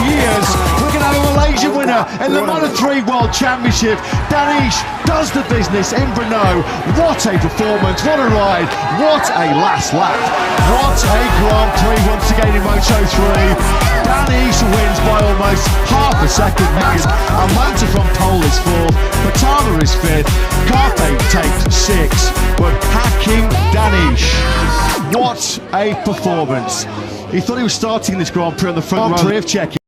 years, we're going to have a Malaysian winner in the Moto3 World Championship. Danish does the business in Brno. What a performance, what a ride, what a last lap. What a Grand Prix once again in Moto3. Danish wins by almost half a second. A motor from pole is fourth, penamat is fifth, Carpe takes sixth, but hacking Danish. What a performance. He thought he was starting this Grand Prix on the front row of checking.